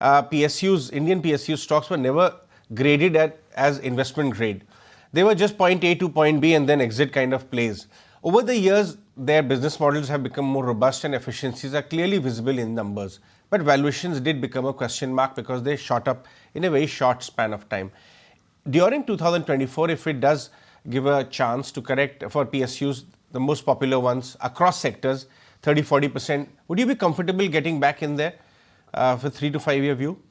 PSUs, Indian PSU stocks were never graded as investment grade. They were just point A to point B and then exit kind of plays. Over the years, their business models have become more robust and efficiencies are clearly visible in numbers. But valuations did become a question mark because they shot up in a very short span of time. During 2024, if it does give a chance to correct for PSUs, the most popular ones across sectors, 30-40%, would you be comfortable getting back in there for 3 to 5 year view?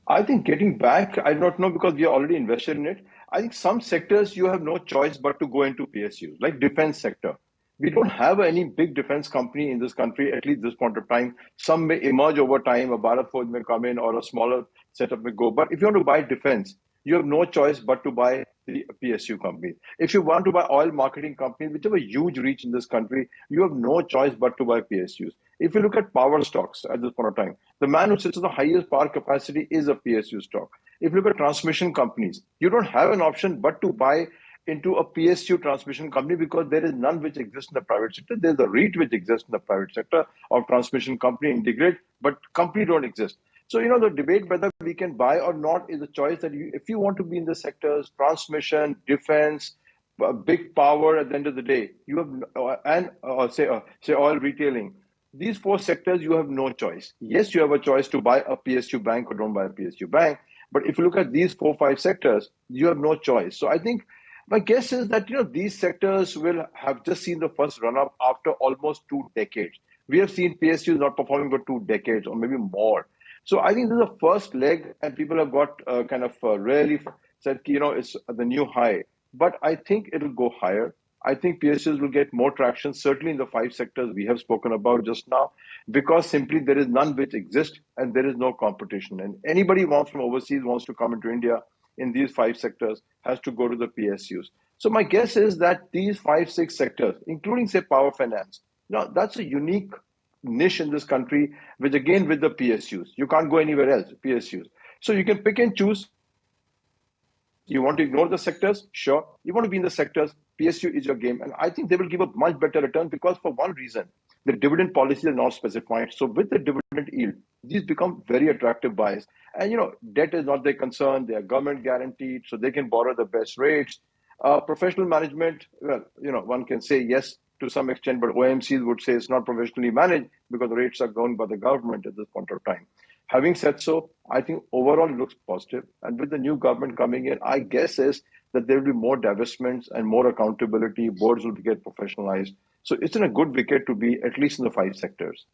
I think getting back, I don't know because we are already invested in it. I think some sectors you have no choice but to go into PSUs, like defense sector. We don't have any big defense company in this country, at least this point of time. Some may emerge over time, a Bharat Forge may come in or a smaller setup may go. But if you want to buy defense, you have no choice but to buy the PSU company. If you want to buy oil marketing companies, which have a huge reach in this country, you have no choice but to buy PSUs. If you look at power stocks at this point of time, the man who sits on the highest power capacity is a PSU stock. If you look at transmission companies, you don't have an option but to buy into a PSU transmission company because there is none which exists in the private sector. There's a REIT which exists in the private sector of transmission company integrate, but company don't exist. So, the debate whether we can buy or not is a choice that if you want to be in the sectors, transmission, defense, big power at the end of the day, you have, and say oil retailing, these four sectors, you have no choice. Yes, you have a choice to buy a PSU bank or don't buy a PSU bank. But if you look at these 4, 5 sectors, you have no choice. So I think my guess is that these sectors will have just seen the first run up after almost 2 decades. We have seen PSUs not performing for 2 decades or maybe more. So I think this is the first leg, and people have got kind of really said, it's the new high. But I think it will go higher. I think PSUs will get more traction, certainly in the 5 sectors we have spoken about just now, because simply there is none which exist and there is no competition. And anybody wants from overseas wants to come into India in these 5 sectors has to go to the PSUs. So my guess is that these 5, 6 sectors, including say power finance, that's a unique niche in this country, which again with the PSUs, you can't go anywhere else, PSUs. So you can pick and choose. You want to ignore the sectors? Sure. You want to be in the sectors? PSU is your game. And I think they will give a much better return because for one reason, the dividend policies are not specified. So with the dividend yield, these become very attractive buys. And debt is not their concern. They are government guaranteed, so they can borrow the best rates. Professional management, well, one can say yes to some extent, but OMCs would say it's not professionally managed because the rates are governed by the government at this point of time. Having said so, I think overall it looks positive. And with the new government coming in, I guess is that there will be more divestments and more accountability. Boards will get professionalized. So it's in a good wicket to be at least in the 5 sectors.